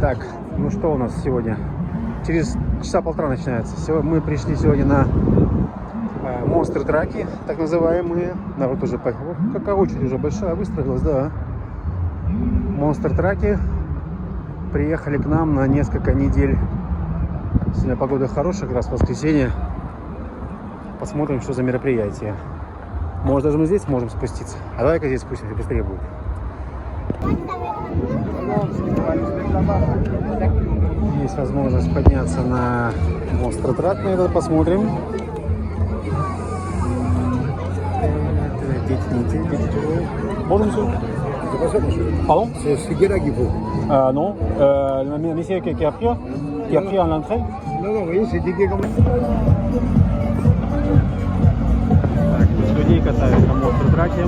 Так, ну что у нас сегодня? Через часа полтора начинается. Мы пришли сегодня на монстр-траки, так называемые. Народ уже, какая очередь уже большая выстроилась, да. Монстр-траки приехали к нам на несколько недель. Сегодня погода хорошая, как раз воскресенье. Посмотрим, что за мероприятие. Может, даже мы здесь можем спуститься. А давай-ка здесь спустимся, быстрее будет. Есть возможность подняться на монстр-трак, на это посмотрим. Bonjour monsieur. C'est pas ça, monsieur. Pardon? C'est Guéla qu'il faut. Non. Le monsieur qui a pris à l'entrée. Non, vous voyez, c'est dégué quand même. Так, людей катают на монстр-траке.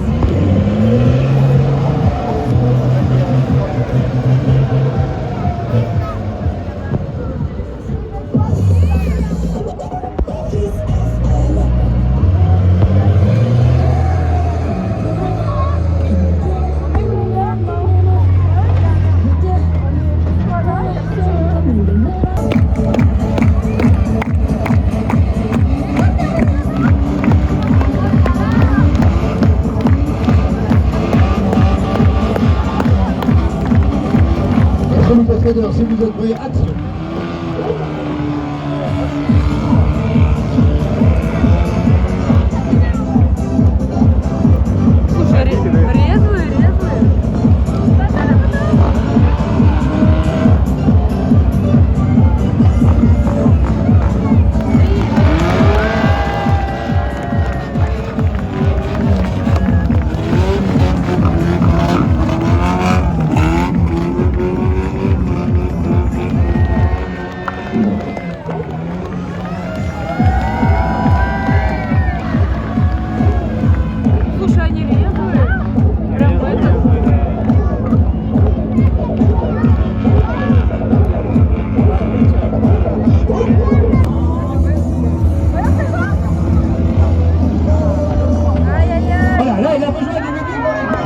Si vous êtes prêts, action. Слушай, резвые. Слушай, они резвые. Прям это. Voilà, là, il a besoin du public pour les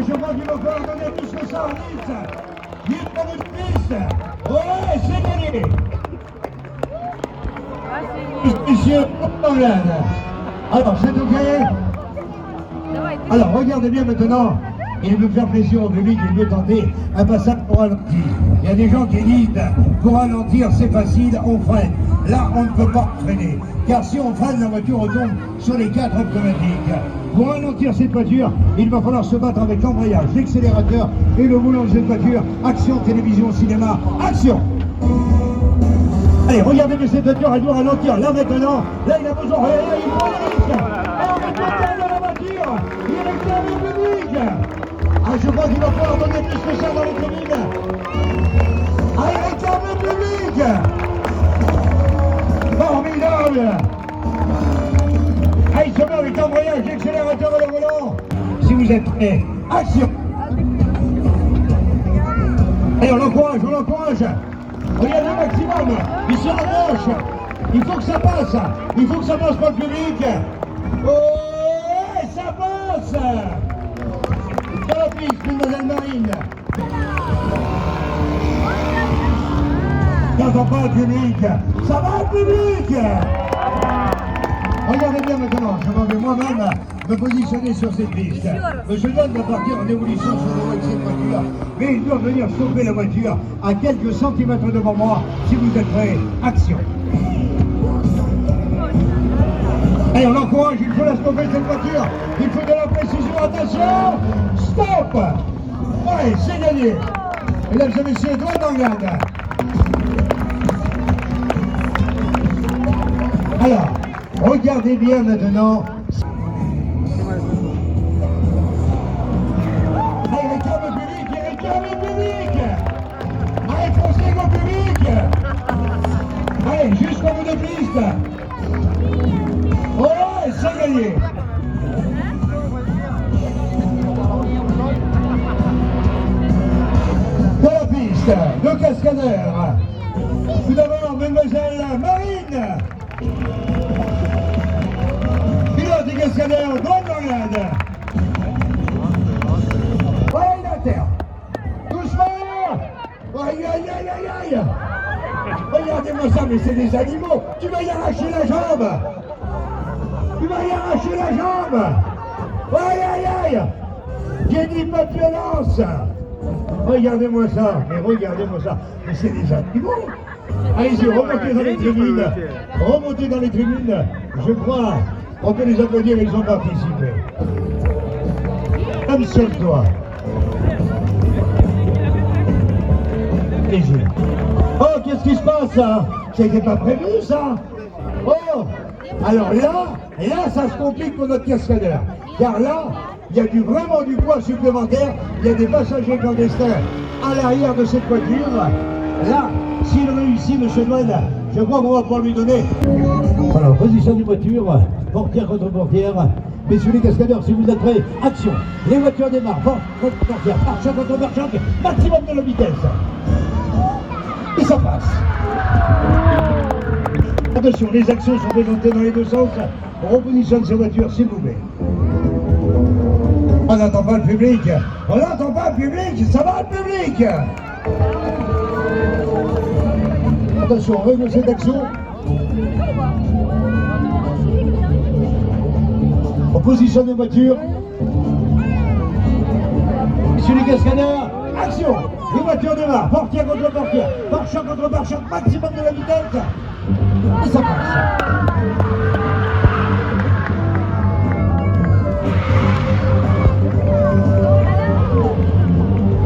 je crois qu'il va falloir donner plus que ça en 10. 10 minutes plus. Ouais, c'est gagné. Monsieur Orlane. Alors, c'est OK. Alors, regardez bien maintenant. Il veut faire plaisir au public, il veut tenter un passage pour ralentir. Il y a des gens qui disent, pour ralentir c'est facile, on freine. Là, on ne peut pas freiner. Car si on freine, la voiture retombe sur les 4 automatiques. Pour ralentir cette voiture, il va falloir se battre avec l'embrayage, l'accélérateur et le volant de cette voiture. Action, télévision, cinéma, action! Allez, regardez bien cette voiture, elle doit ralentir. Là maintenant, là il a besoin, il prend le risque. Alors maintenant, dans la voiture, il réclame le public. Ah, je crois qu'il va falloir donner plus que ça dans les communes. Ah, il réclame le public. Formidable. Ah, il se met avec l'embrayage, l'accélérateur et le volant. Si vous êtes prêts, action. Allez, on l'encourage. Regardez le maximum, il se rapproche, il faut que ça passe pour le public. Oh, ça passe. Dans la piste, mademoiselle Marine. N'entend pas le public, ça va le public. Regardez bien maintenant, je m'en vais moi-même me positionner sur cette piste. Monsieur John va partir en évolution sur le voie de cette voiture, mais il doit venir stopper la voiture à quelques centimètres devant moi. Si vous êtes prêts, action. Allez, on l'encourage, il faut la stopper cette voiture. Il faut de la précision, attention. Stop. Ouais, c'est gagné. Mesdames et messieurs, droit en garde. Alors, regardez bien maintenant. Allez, réclame le public. Allez, foncez au public. Allez, jusqu'au bout de piste. Ouais, c'est gagné. Dans la piste, deux cascadeurs. Tout d'abord, mademoiselle Marine. Pilote et cascadeur, droite d'Orlane. Voilà, il est à terre. mais c'est des animaux. Tu vas y arracher la jambe. Tu vas y arracher la jambe. Aïe, aïe, aïe. J'ai dit pas de violence. Regardez-moi ça, mais regardez-moi ça. Mais c'est des animaux. Allez-y, remontez dans les tribunes. Remontez dans les tribunes. Je crois qu'on peut les applaudir, ils ont participé. Comme seul toi. Plaisir. Oh, qu'est-ce qui se passe, ça? C'était pas prévu, ça? Oh! Alors là, ça se complique pour notre cascadeur. Car là, il y a vraiment du poids supplémentaire. Il y a des passagers clandestins à l'arrière de cette voiture. Là, s'il réussit, M. Douane, je crois qu'on va pouvoir lui donner. Voilà, position des voitures, portière contre portière. Messieurs les cascadeurs, si vous êtes prêts, action. Les voitures démarrent, porte contre portière, pare-choc contre pare-choc, maximum de la vitesse. Et ça passe. Attention, les actions sont présentées dans les deux sens. On repositionne ces voitures, s'il vous plaît. On n'entend pas le public. On n'entend pas le public. Ça va le public. Attention, règle cette action. On positionne les voitures. Messieurs les cascadeurs, action. Les voitures démarrent, portière contre portière, pare-choc contre pare-choc, maximum de la vitesse. Et ça passe.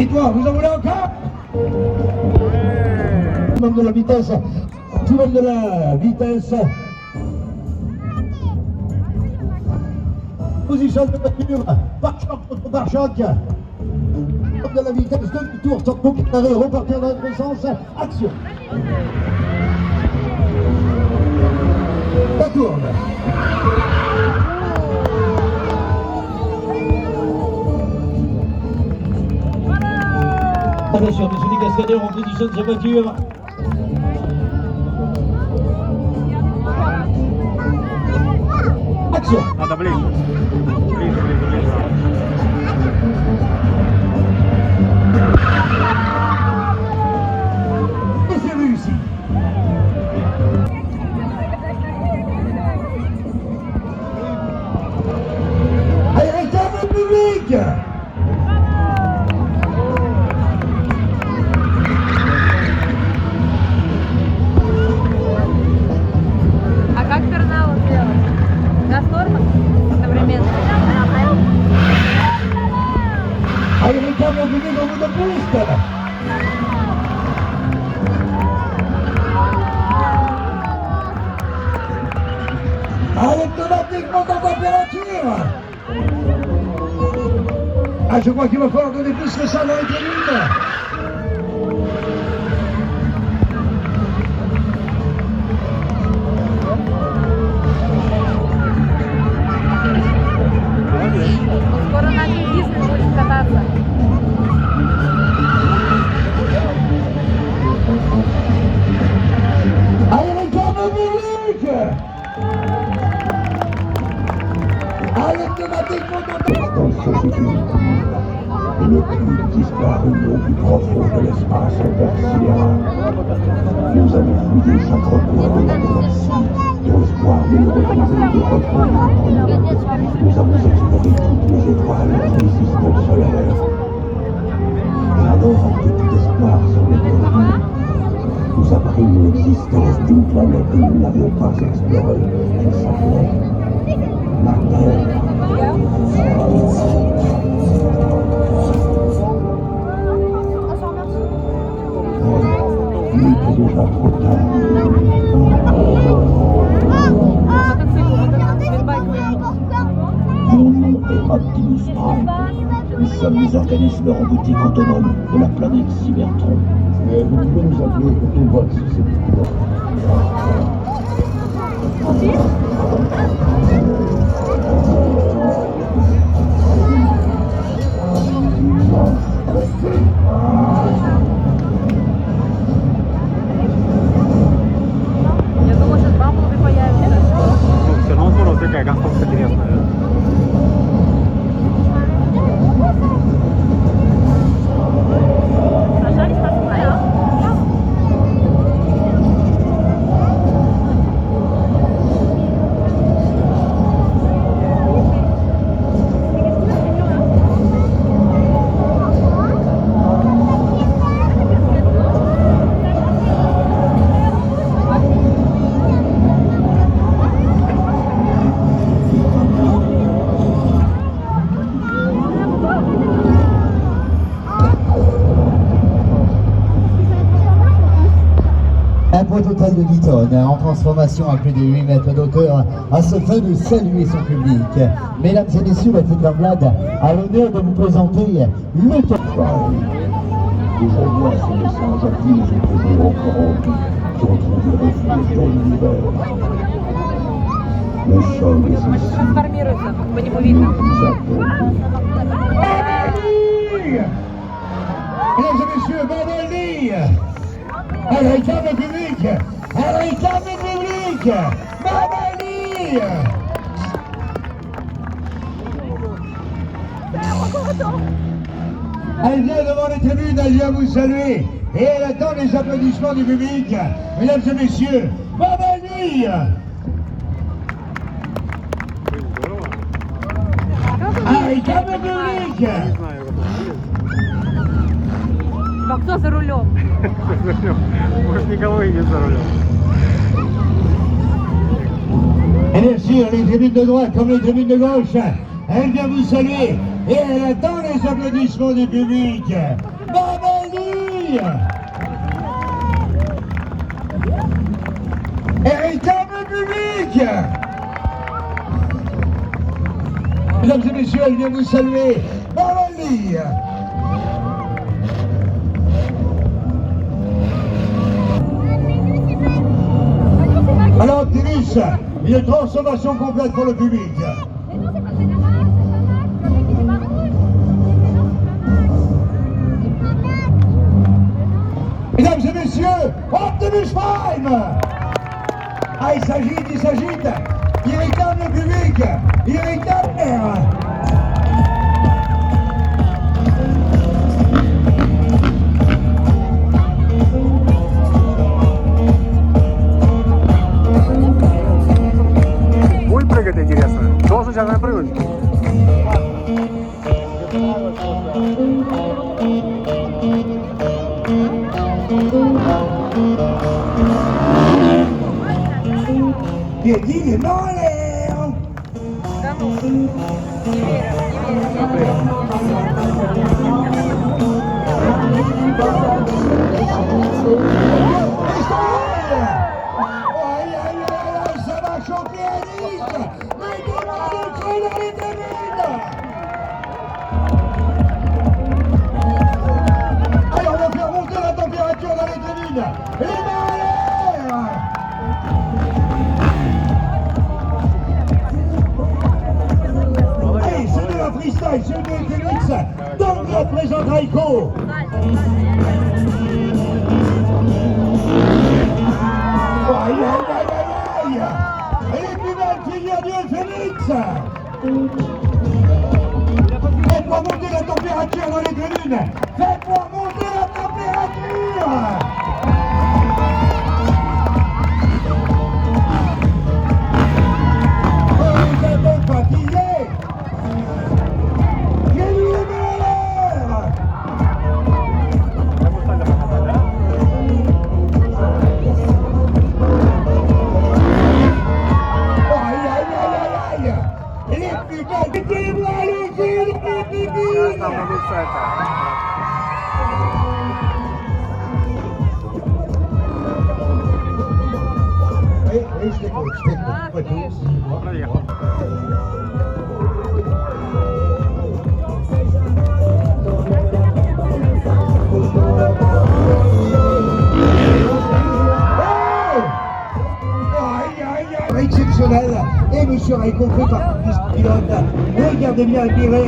Et toi, vous en voulez encore? Maximum de la vitesse. Maximum de la vitesse. Position de voiture, pare-choc contre pare-choc. De la vitesse, demi-tour, sans couper d'arrêt, repartir dans l'autre sens, action. Ça tourne. Attention, messieurs les cascadeurs, on positionne sa voiture. Action. Надо ближе. Ближе. Et c'est réussi. Allez, réclame le public. А как пернау сделать? Газ тормоз одновременно? Allez, réclame le public au bout de piste. Allez, automatiquement en température. Ah, je crois qu'il va falloir donner plus que ça dans les tribunes. Скоро на Disney будет кататься. Allez, réclame le public. Allez, automatiquement en température. Une pluie disparue au plus profond de l'espace intersidéral. Nous avons fouillé chaque recoin de la galaxie, dans l'espoir de nous retrouver et de retrouver notre monde. Nous avons exploré toutes les étoiles du système solaire. Et alors que tout espoir semblait perdu, nous apprîmes l'existence d'une planète que nous n'avions pas explorée. Elle s'appelait la Terre. Il était déjà trop tard. Mon nom est Optimus Prime. Nous sommes les organismes robotiques autonomes de la planète Cybertron. Mais vous pouvez nous appeler Autobots si c'est plus court. Я думаю, сейчас Бамблби появится. Ну, все равно здорово, такая конструкция интересная. poids total de 10 tonnes, en transformation à plus de 8 mètres d'auteur, a ce fait de saluer son public. Mesdames et messieurs, la Tikamblad a l'honneur de vous présenter le top 5. Aujourd'hui, à ce message afflige toujours encore envie de retrouver refuge dans l'univers. Le sol de ceci Трансформируется, по нему видно. nous attend. Mesdames et messieurs, Babali! Elle réclame le public! Elle réclame le public! Babali! Elle vient devant les tribunes, elle vient vous saluer et elle attend les applaudissements du public. Mesdames et messieurs, Babali! Elle réclame le public! А кто за рулем? Может, никого и нет за рулем. Et bien sûr, les tribunes de droite comme les tribunes de gauche, elle vient vous saluer et elle attend les applaudissements du public. Babali! Elle réclame le public! Mesdames et messieurs, elle vient vous saluer. Babali! Alors, Optimus, une transformation complète pour le public. Mesdames et messieurs, Optimus Prime! Ah, il s'agite, il réclame le public, il réclame l'air. Будет прыгать, интересно? Должен сейчас прыгать. Piedi les mains en l'air. Да ну, не верю, не верю. Aïe, aïe, aïe, ça va choquer Alice. Mais comment le creux dans les tribunes? Allez, on va faire monter la température dans les tribunes. Les mains en l'air. Allez, c'est de la freestyle, c'est de Félix. Donc, représente Raiko. Aïe, aïe, aïe, aïe, aïe. Elle est plus belle figure Dieu, Félix. Faites-moi monter la température dans les tribunes. Faites-moi monter la température. Vous êtes fatigués. J'ai mis les mains en l'air. Aïe, aïe, aïe, aïe, aïe. Les plus belles, mettez-moi le fil dans les tribunes. Там надуться это. Oui, je t'écoute, je t'écoute. Ouais, tout. Проехал. Exceptionnel, et monsieur Raiko fait partie de ce pilote. Regardez bien le piré.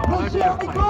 Monsieur Raiko.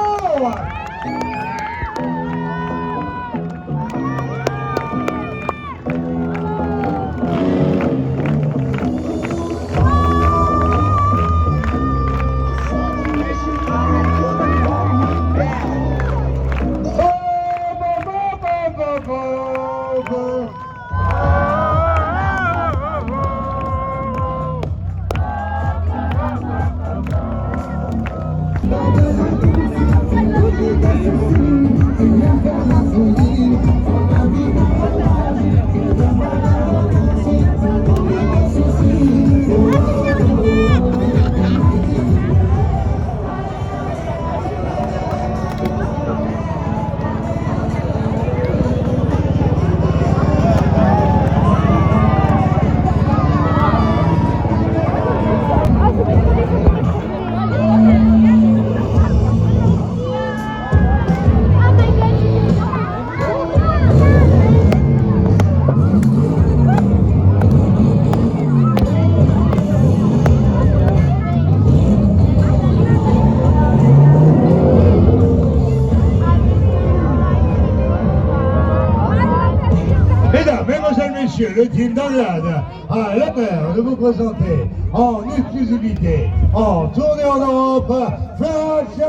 Mesdames, Mesdemoiselles, Messieurs, le team d'Anglade a l'honneur de vous présenter en exclusivité, en tournée en Europe, Flash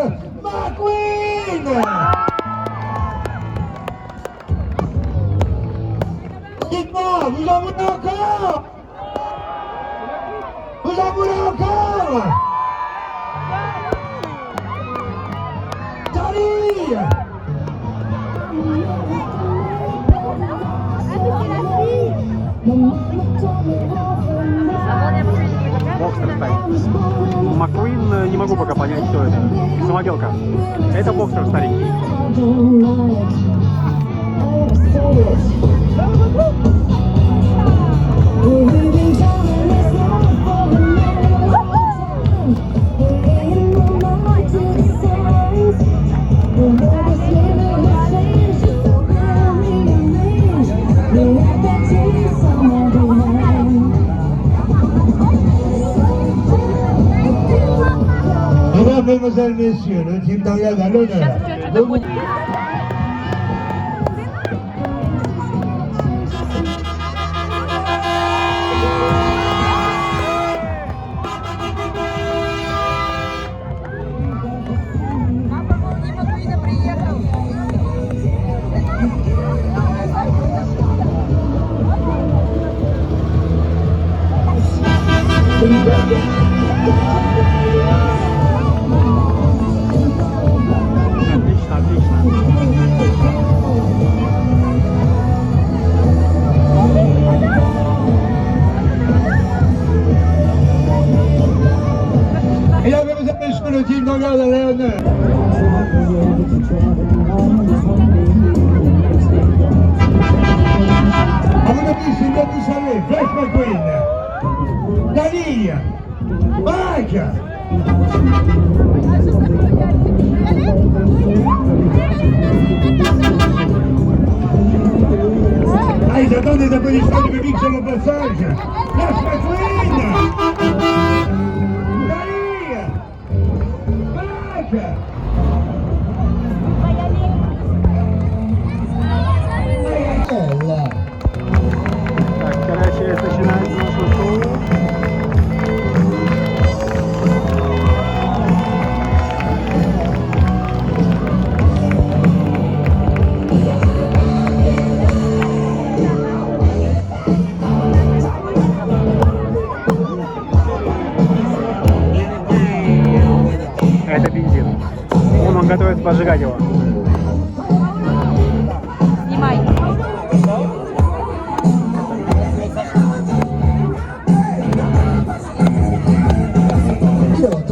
McQueen. Dites-moi, vous en voulez encore? Vous en voulez encore? Tali! Боксер старенький. Маккуин, не могу пока понять, кто это. Самоделка. Это боксер старенький. Mesdames, Mesdemoiselles, Messieurs, le team d'Anglade a l'honneur de vous... Отлично, отлично. Mesdames, Mesdemoiselles, Messieurs, le team d'Anglade a l'honneur. À mon avis, c'est bien vous savez, Flash McQueen, Dali, Mike. Ah, ils attendent des applaudissements du public sur le passage. Flash McQueen, Dali, Mike. Так, вторая часть начинается наше шоу. Это бензин. Он готовится поджигать его. Снимай.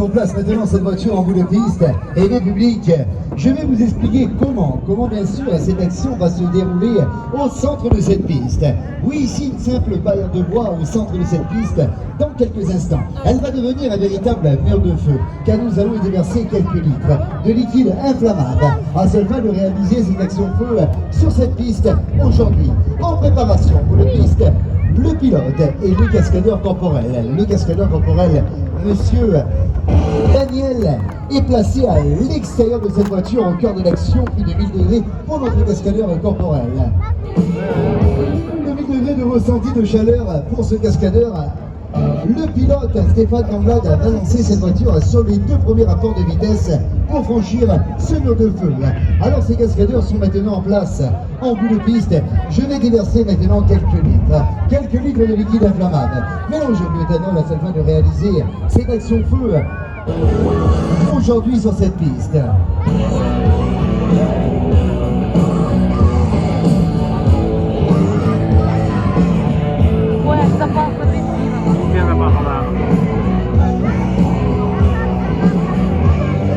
On place maintenant cette voiture en bout de piste et bien public. Je vais vous expliquer comment bien sûr cette action va se dérouler au centre de cette piste. Oui, ici une simple barrière de bois au centre de cette piste dans quelques instants. Elle va devenir un véritable mur de feu car nous allons y déverser quelques litres de liquide inflammable à seule fin de réaliser cette action feu sur cette piste aujourd'hui. En préparation pour la piste, le pilote et le cascadeur corporel. Le cascadeur corporel, monsieur Daniel, est placé à l'extérieur de cette voiture au cœur de l'action, plus de 1000 degrés pour notre cascadeur corporel. 2000 degrés de ressenti de chaleur pour ce cascadeur. Le pilote Stéphane Anglade va lancer cette voiture sur les deux premiers rapports de vitesse pour franchir ce mur de feu. Alors ces cascadeurs sont maintenant en place en bout de piste. Je vais déverser maintenant quelques litres de liquide inflammable. Mélangez le méthanol à seule fin de réaliser cette action feu aujourd'hui sur cette piste. Ой, запахло бензином. Bien запахло.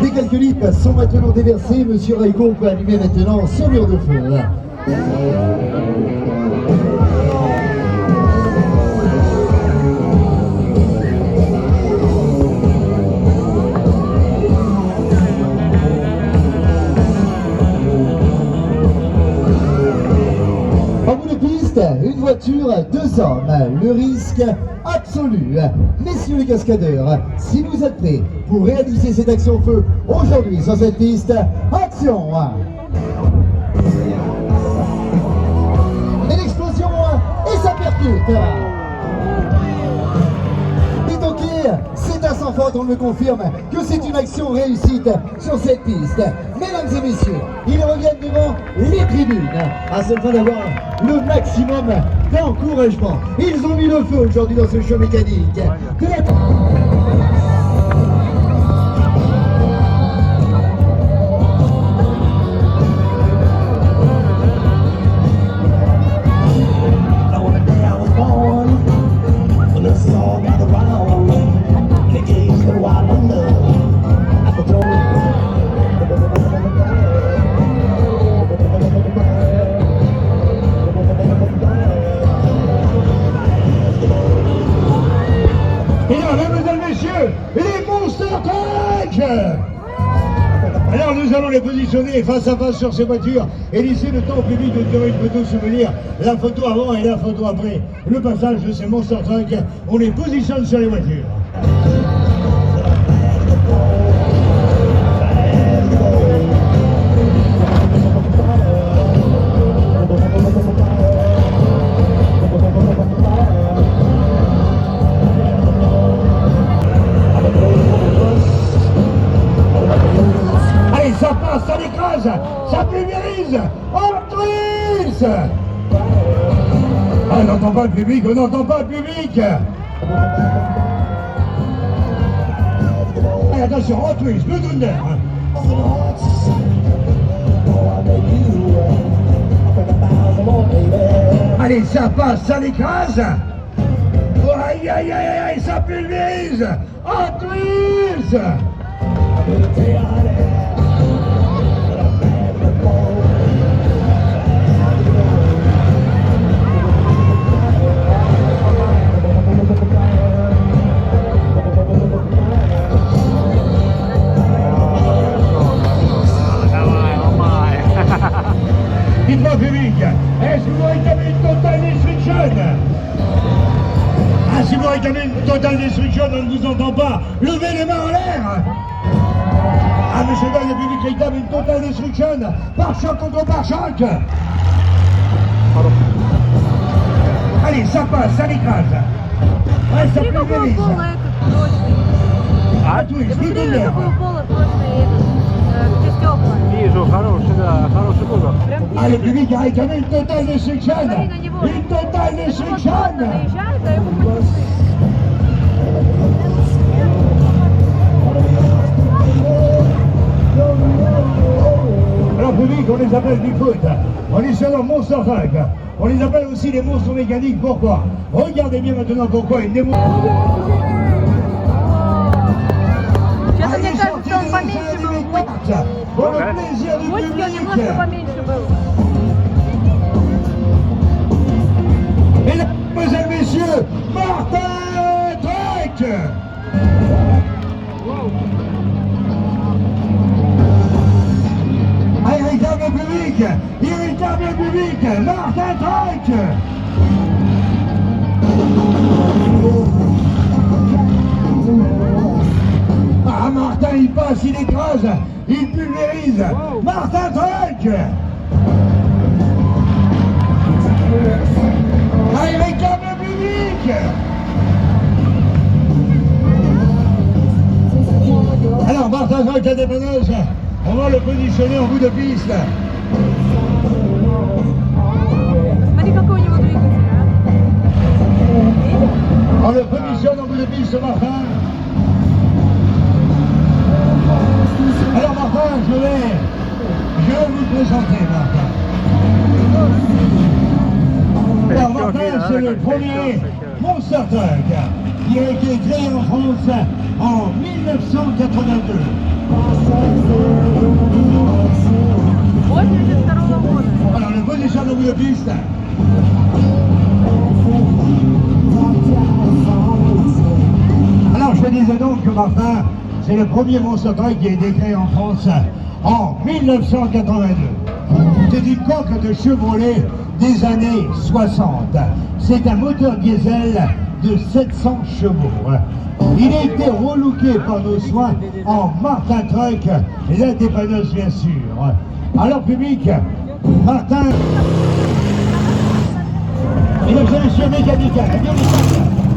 Les quelques litres sont maintenant déversés. Monsieur Rayco peut allumer maintenant ce mur de feu. En bout de piste, une voiture, deux hommes, le risque absolu. Messieurs les cascadeurs, si vous êtes prêts pour réaliser cette action feu aujourd'hui sur cette piste, action! Et l'explosion bascule. C'est ok, c'est à sans faute, on le confirme, que c'est une action réussite sur cette piste. Mesdames et messieurs, ils reviennent devant les tribunes, à ce point d'avoir le maximum d'encouragement. Ils ont mis le feu aujourd'hui dans ce show mécanique. Et là, mesdames et messieurs, les Monster Trucks! Alors nous allons les positionner face à face sur ces voitures et laisser le temps au public de tirer une photo souvenir, la photo avant et la photo après. Le passage de ces Monster Trucks, on les positionne sur les voitures. Ça passe, ça l'écrase, ça pulvérise, on trisse. Ah, on n'entend pas le public, on n'entend pas le public. Allez, attention, on trisse, le Thunder. Allez, ça passe, ça l'écrase. Oh, aïe, aïe, aïe, aïe, ça pulvérise, on trisse. Dites-moi public, est-ce que vous réclamez une totale destruction? Ah, si vous réclamez une totale destruction, on ne vous entend pas. Levez les mains en l'air. Ah, monsieur le public réclame une totale destruction. Pare-choc contre pare-choc. Allez, ça passe, ça l'écrase. Ouais, ça Смотри, какого pulvérise. пола этот прочный. Ah, twist, le Смотри, Thunder. какого пола прочный этот, где стекла. Вижу, хороший, да, хороший кузов. Прям Ah, le public a réclamé une totale destruction. Смотри на него. Une totale Вот destruction. он наезжает, а ему хоть Alors public, on les appelle Bigfoot, on les surnomme Monster Truck, on les appelle aussi les monstres mécaniques. Pourquoi? Regardez bien maintenant pourquoi ils démontrent. Что-то мне кажется, он поменьше был. Pour le plaisir du Мультики он немножко public. поменьше был. Mesdames et messieurs, Martin Truck. Irritable public, irritable public, Martin Truck. Ah, Martin, il passe, il écrase, il pulvérise. Martin Truck. Ah, il réclame le public. Alors, Martin Truck, la dépanneuse, on va le positionner en bout de piste. Смотри, какой у него двигатель, а? On le positionne en bout de piste, Martin. Alors, Martin, je vais vous présenter, Martin. Alors, Martin, c'est le premier Monster Truck qui a été créé en France en 1982. 82 года. Alors, le positionne en bout de piste. Alors, je disais donc que Martin, c'est le premier Monster Truck qui a été créé en France en 1982. C'est une coque de Chevrolet des années 60. C'est un moteur diesel de 700 chevaux. Il a été relooké par nos soins en Martin Truck, la dépanneuse bien sûr. Alors public, Martin... Mesdames et messieurs, action mécanique,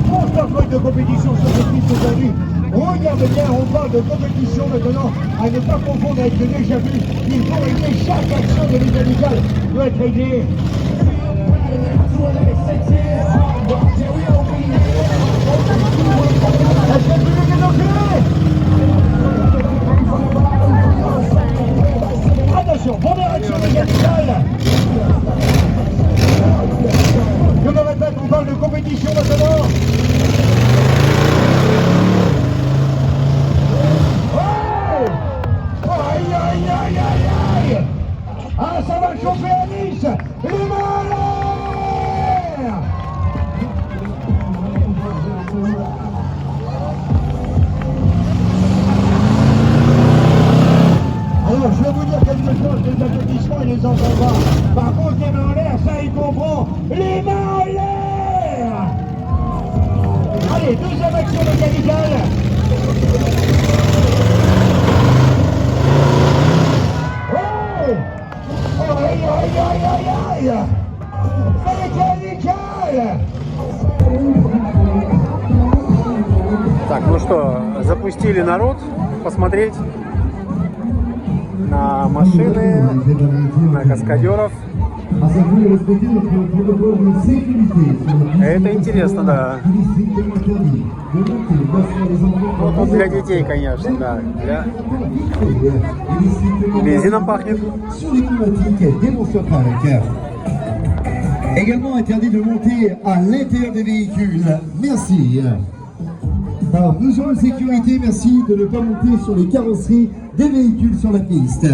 grosse feuille de compétition sur cette piste aujourd'hui. Regardez bien, on parle de compétition maintenant, à ne pas confondre avec le déjà vu. Il faut régler chaque action de mécanique doit être réglée. Est-ce que le public est enculé? Attention, première action mécanicale. Je me répète, on parle de compétition maintenant. Oh! Aïe, aïe, aïe, aïe, aïe! Ah, ça va chauffer à Nice! Les mains en l'air! Alors, je vais vous dire quelque chose, les applaudissements, il les entend pas. Par contre, les mains en l'air, ça, il comprend. Les mains en l'air! Allez, deuxième action mécanicale. Oh! Aïe, aïe, aïe, aïe, aïe! Mécanicale! Так, ну что, запустили народ посмотреть на машины, на каскадеров. Это интересно, да. Ну, тут для детей, конечно, да. Бензином пахнет. Également interdit de monter à l'intérieur des véhicules. Merci. Alors, mesures de sécurité, merci de ne pas monter sur les carrosseries des véhicules sur la piste.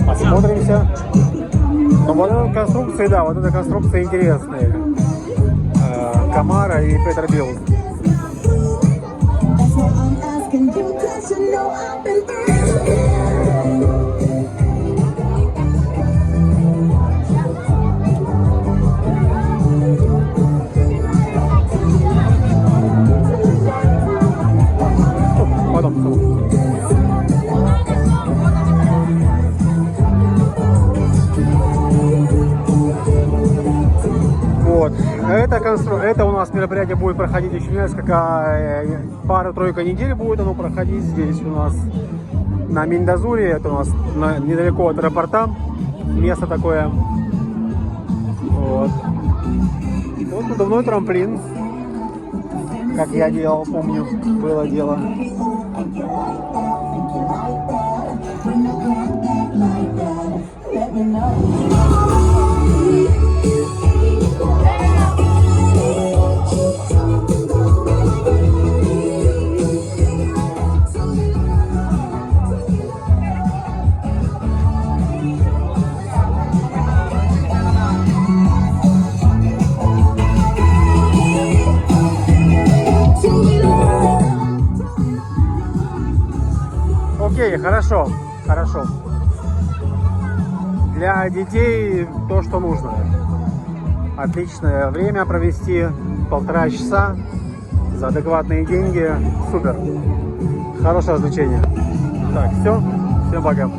Посмотримся. Но вот эта конструкция, да, вот эта конструкция интересная. Камара и Peterbilt. Потом. Вот. Это у нас мероприятие будет проходить еще несколько, пару-тройка недель будет оно проходить здесь у нас на Миндазуре, это у нас недалеко от аэропорта, место такое. Вот. Вот надувной трамплин, как я делал, помню, было дело. Окей, хорошо, хорошо. Для детей то, что нужно. Отличное время провести, 1,5 часа за адекватные деньги. Супер. Хорошее развлечение. Так, все. Всем пока.